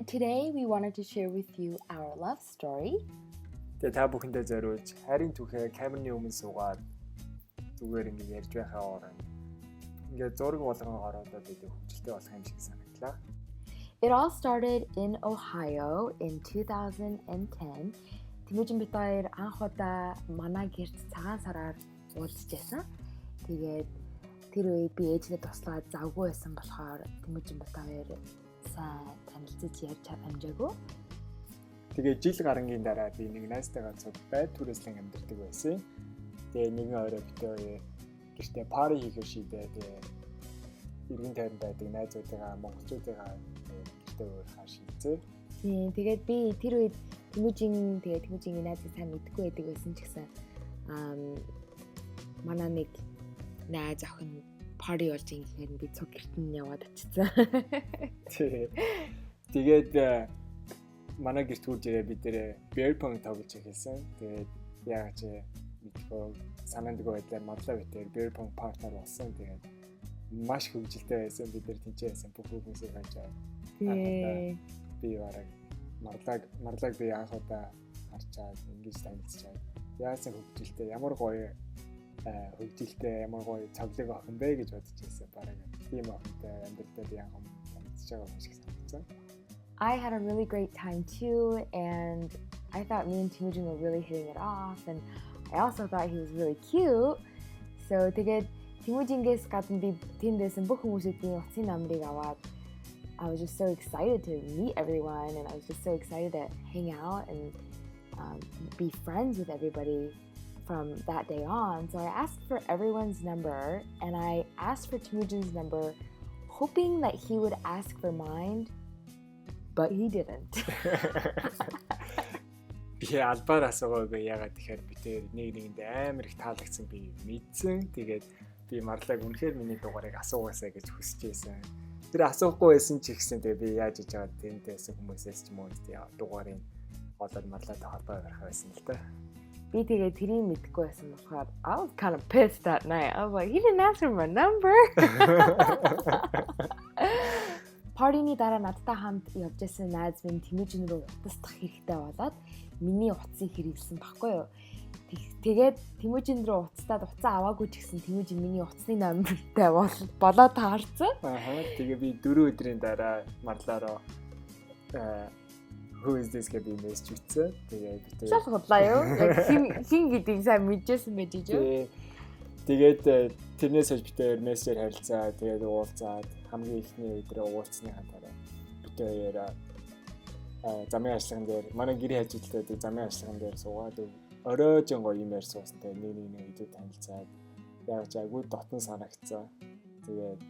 today we wanted to share with you our love story. Тэгээ та бүхэндээ зориулж харин түүхээ камерны өмнө суугаад зүгээр ингэ ярьж байхаа орон. Ингээ зураг болгон ороод идэх хөвгөлтэй болох юм шиг санагдлаа. It all started in Ohio in 2010. Temuujin бид хоёр анх удаа манай гэрт цагаан сараар уулзж байсан. Тэгээд тэр үед би ээжтэй туслаад завгүй байсан болохоор Temuujin бид хоёр сайн танилцаж ярьж амжаагүй. Тэгээ жил гарангийн дараа би нэг найзтайгаа цуг байд түрээслэн амьдардаг байсан. Тэгээ нэгэн орой битээ гэртээ пари хийх шийдээ. Тэгээ иргэн тайран байдаг найзуудаа монголчуудаа гэртээ уурхаа шийдсэн. Тэгээд би тэр үед Temuujin-ийн найзыг сайн мэдгүй байдаг байсан ч гэсэн манай нэг найз охин пари болж ингэхээр би цуг гэрт нь яваад очсон. Тэгээд манай гэрт хурж ирээ бид нэрээ beer pong тоглож эхэлсэн. Тэгээд яг ч мэдгүй санаандгүй байдлаар Marla битээр beer pong партнер болсон. Тэгээд маш хөвгөлтэй байсан. Бид нэр тэнцээ байсан. Бүх хүмүүсээ хажаа. Би бараг Marla би анх удаа харчаад ингэж танилцчаад яасан хөвгөлтэй ямар гоё хөвгөлтэй ямар гоё цавлаг охин бэ гэж бодож байсан. Бараг тийм охинтой амьдралдаа би анх танилцж байгаа юм шиг санагдсан. I had a really great time too, and I thought me and Temuujin were really hitting it off, and I also thought he was really cute. So тэгээд Temuujin-гээс гадна би тэндээс бүх хүмүүсийн утсын намрыг аваад I was just so excited to meet everyone, and I was just so excited to hang out and be friends with everybody from that day on. So I asked for everyone's number, and I asked for Temuujin's number, hoping that he would ask for mine. But he didn't. Би албаар асуугаагүй ягаад тэгэхээр би тэр нэгэнд амар их таалагдсан би мэдсэн. Тэгээд би Marla-г үнэхээр миний дугаарыг асуугаасаа гэж хүсэж байсан. Тэр асуухгүй байсан ч ихсэн тэгээд би яаж хийж байгаа тэнтэйсэн хүмүүсээс ч юм уу дугаарыг олоод Marla-тай холбоо барих байсан л та. Би тэгээд тэрийг мэдэхгүй байсан болохоор I was kind of pissed that night. I was like, he didn't ask for my number. Party-ны дараа надтай хамт явж байсан найз минь Temuujin руу утасдах хэрэгтэй болоод миний утсыг хэрэглэсэн баггүй юу. Тэгээд Temuujin руу утастаад утсаа аваагүй ч гэсэн Temuujin миний утасны номертай болоод таарсан. Тэгээ би 4 өдрийн дараа Marla руу who is this гэдэг мессеж бичсэн. Тэгээд би шалгалаа юу? Хин гэдгийг сайн мэдчихсэн байж юу? Тэгээд тэрнээс хойш битээр мессежээр харилцаа, тэгээд уулзаад хамгийн ихний өдрөө уулзсныхаа дараа битээр замын ажлаган дээр манай гэрийн ажилтнууд замын ажлаган дээр суугаад оройжон гоё юм ярьсуустай нэг идүү танилцаад яг ч агуу дотн санагцсан. Тэгээд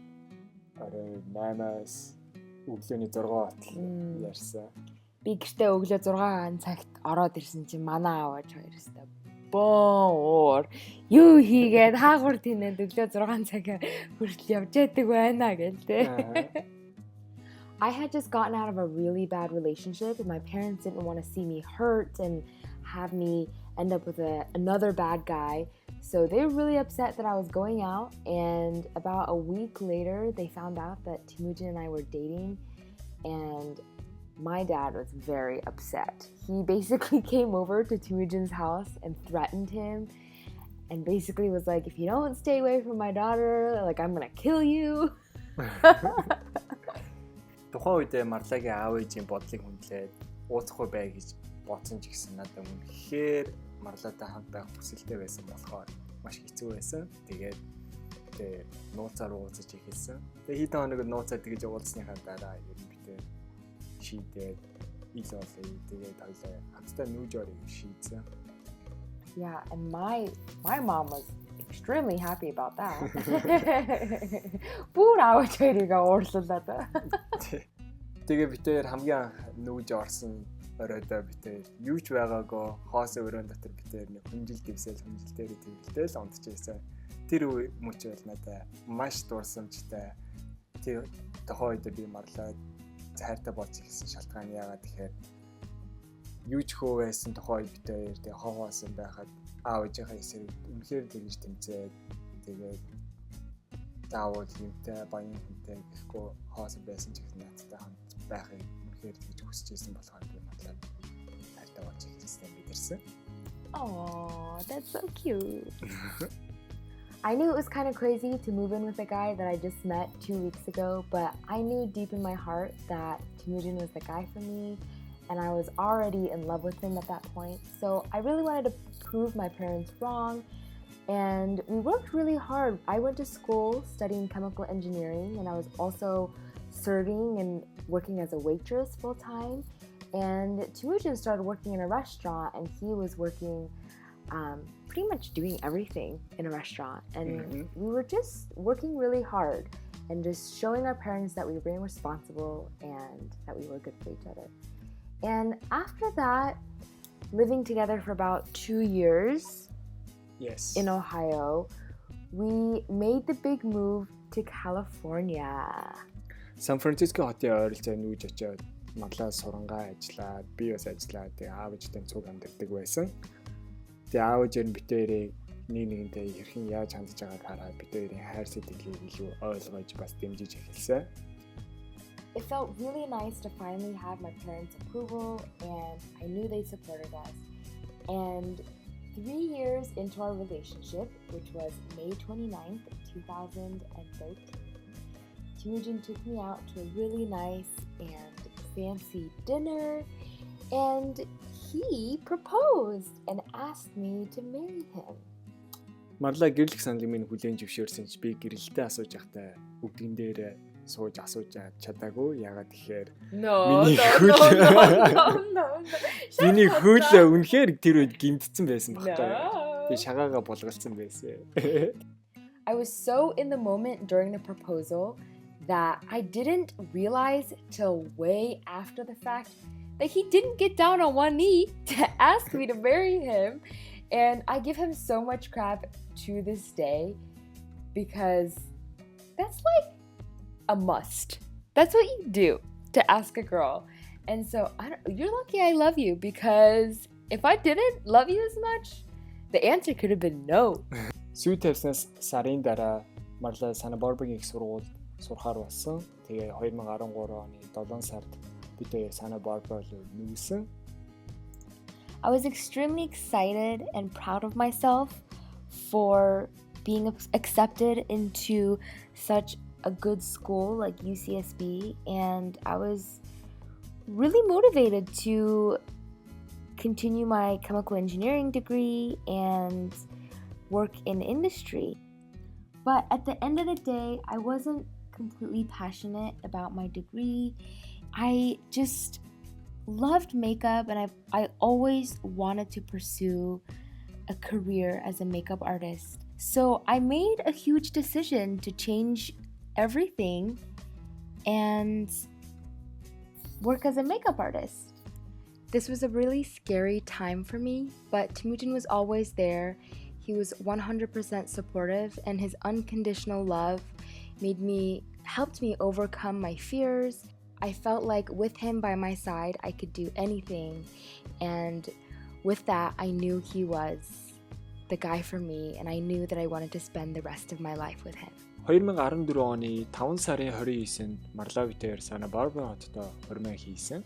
орой 8-аас өглөөний 6 хотл ярьсан. Би гэртээ өглөө 6 цагт ороод ирсэн чинь манай аваач хоёр өстой боор юу хийгээд хаагур тэнэд өглөө 6 цаг хүртэл явж байдаг байна гэлтэй. I had just gotten out of a really bad relationship, and my parents didn't want to see me hurt and have me end up with another bad guy. So they were really upset that I was going out, and about a week later they found out that Temuujin and I were dating, and my dad was very upset. He basically came over to Temuujin's house and threatened him and basically was like, if you don't stay away from my daughter, like I'm gonna kill you. Тухайн үед Marla-гийн аав ээжийн бодлыг хүндлээд ууцхгүй бай гэж бодсон ч гэсэн надад үнэхээр Marla-тай хамт байх хүсэлтэй байсан болохоор маш хэцүү байсан. Тэгээд нууцаар уулзаж эхэлсэн. Тэгээд хэдэн хоног нууцаар тэгж уулзсныхаа дараа ер нь битээ шийдээд ил болоо. Тэгээд хоёлаа хамтдаа нүүж орох шийдсэн. Yeah, and my mom was extremely happy about that. Бүр аваач хоёрыг уурлуулад. Тэгээ битээр хамгийн нүүж орсон оройдоо битээр юу ч байгаагүй хоос өрөөнд дотор битээр нэг хүнжил дэвсэл хүнжилтээр төвлөлтэй л унтчихсан. Тэр мөч бол надад маш дурсамжтай. Тэр тохоо үед би Marla хайртай болж ирсэн шалтгаан яагаад тэгэхээр юу ч хөө байсан тохоо үед битээр тэгээ хогоосон байхад аав ээжийнхээ эсрэг үнэхээр тэгж тэмцээд тэгээд заавал юмтай баян хүнтэй гэхгүй хоосон байсан ч их надтай хамт байхыг үнэхээр тэгж хүсэж байсан болохоор би Марлад хайртай болж хэлсэн мэдэрсэн. Oh, that's so cute. I knew it was kind of crazy to move in with a guy that I just met 2 weeks ago, but I knew deep in my heart that Temuujin was the guy for me, and I was already in love with him at that point. So I really wanted to prove my parents wrong, and we worked really hard. I went to school studying chemical engineering, and I was also serving and working as a waitress full time. And Temuujin started working in a restaurant, and he was working pretty much doing everything in a restaurant. And we were just working really hard and just showing our parents that we were being responsible and that we were good for each other. And after that, living together for about 2 years in Ohio, we made the big move to California. Сан Франциско хотын ойролцоо нүүж очиод Марлаа сурангаа ажиллаад, би бас ажиллаад тэгээ аав ээжтэй цуг амьдардаг байсан. Тэгээ аав ээж нь битээрээ нэгнтэй хэрхэн яаж хандж байгааг хараад битээрийн хайр сэтгэлийг илүү ойлгож бас дэмжиж эхэлсэн. It felt really nice to finally have my parents' approval, and I knew they supported us. And 3 years into our relationship, which was May 29th, 2013, Temuujin took me out to a really nice and fancy dinner, and he proposed and asked me to marry him. Марла гэрлэх саналыг минь хүлээн зөвшөөрсөн ч би гэрэлтэй асууж байхдаа бүгдийн дээр сууж асууж чадаагүй. Ягаад гэхээр миний хөл үнэхээр тэр үед гимтсэн байсан багтаа. Би шагаагаа булгалсан байсан. I was so in the moment during the proposal that I didn't realize till way after the fact that he didn't get down on one knee to ask me to marry him. And I give him so much crap to this day because that's like a must. That's what you do to ask a girl. And so you're lucky I love you, because if I didn't love you as much, the answer could have been no. Сүйт тавьснаас сарын дараа Марла Санабарбагийн их сургууль сурахаар болсон. Тэгээ 2013 оны 7 сард бид хоёр Санабарбаг руу нүүсэн. I was extremely excited and proud of myself for being accepted into such a good school like UCSB, and I was really motivated to continue my chemical engineering degree and work in industry. But at the end of the day, I wasn't completely passionate about my degree. I just loved makeup, and I always wanted to pursue a career as a makeup artist. So I made a huge decision to change everything and work as a makeup artist. This was a really scary time for me, but Temuujin was always there. He was 100% supportive, and his unconditional love helped me overcome my fears. I felt like with him by my side, I could do anything. And with that, I knew he was the guy for me, and I knew that I wanted to spend the rest of my life with him. 2014 оны 5 сарын 29-нд Марла битээр Санабарбаг хотод хормоо хийсэн.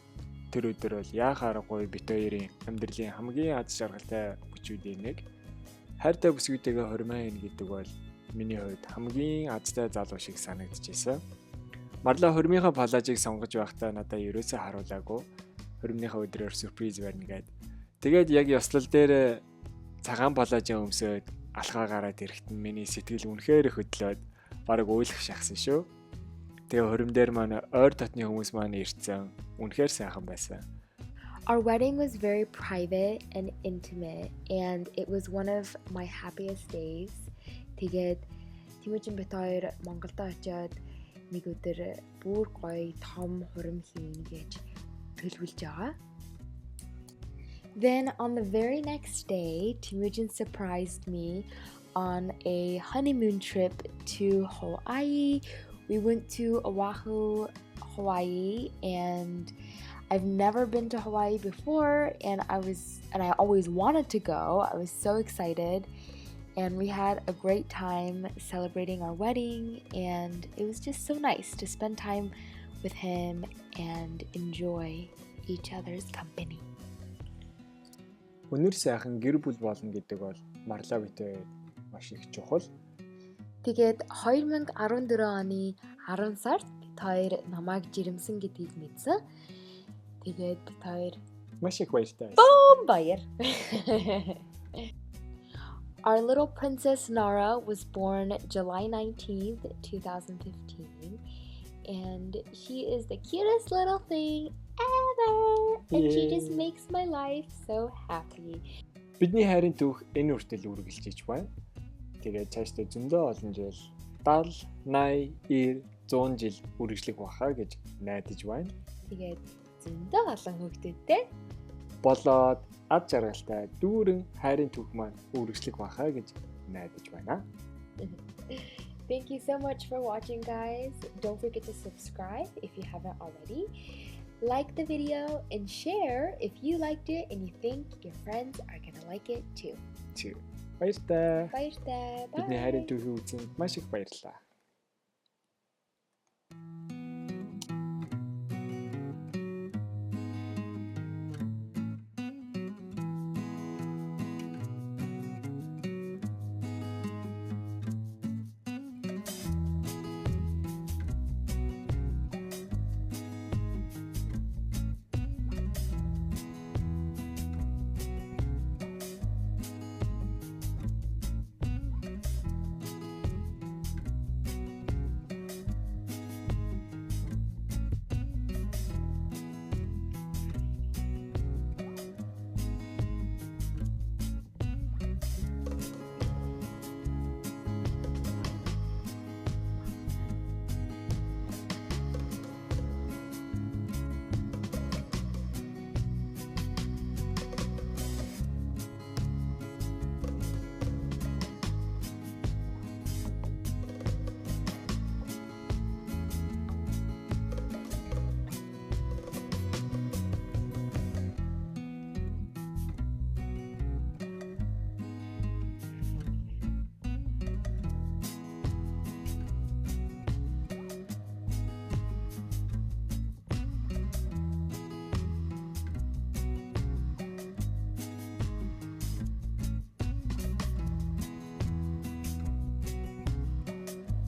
Тэр өдөр бол яахааргүй бит хоёрын амьдралын хамгийн аз жаргалтай бүчүүдийн нэг. Хайртай бүсгүйтэйгээ хормоо хийн гэдэг бол миний хувьд хамгийн азтай залуу шиг санагдчихсэн. Марла хормынхаа палажийг сонгож байхдаа надад ерөөсөө харуулаагүй. Хормынхаа өдрөөр сюрприз барьна гэд. Тэгээд яг ёслол дээр цагаан палажийн өмсөд алхаа гараад ирэхэд миний сэтгэл үнэхээр хөдлөөд бараг уйлах шахсан шүү. Тэгээ хормдэр маань ойр дотны хүмүүс маань ирцэн. Үнэхээр сайхан байсан. Our wedding was very private and intimate, and it was one of my happiest days. Тэгээд Temuujin бит хоёр Монголд очиод нэг өдөр бүр гоё том хурим хийнэ гэж төлөвлөж байгаа. Then on the very next day, Temuujin surprised me on a honeymoon trip to Hawaii. We went to Oahu, Hawaii, and I've never been to Hawaii before, and I always wanted to go. I was so excited, and we had a great time celebrating our wedding, and it was just so nice to spend time with him and enjoy each other's company. Өнөр сайхан гэр бүл болно гэдэг бол Марла битэй маш их чухал. Тэгээд 2014 оны 10 сард бид хоёр намайг жирэмсэн гэдгийг мэдсэн. Тэгээд бид хоёр Маш их баяртай. баяр. Our little princess Nara was born July 19th, 2015, and she is the cutest little thing ever, and she just makes my life so happy. Бидний хайрын түүх энэ үртэл үргэлжлэж байна. Тэгээд цаашдаа зөндөө олон жил 70, 80, 90, 100 жил үргэлжлэх баха гэж найдаж байна. Тэгээд зөндөө олон хүүхдүүдтэй болоод ад жаргалтай дүүрэн хайрын түүх маань үргэлжлэх баха гэж найдаж байна. Thank you so much for watching, guys. Don't forget to subscribe if you haven't already. Like the video and share if you liked it and you think your friends are gonna like it too. Баяртай. Баяртай. Бидний хайрын түүхийг үзсэнд маш их баярлалаа.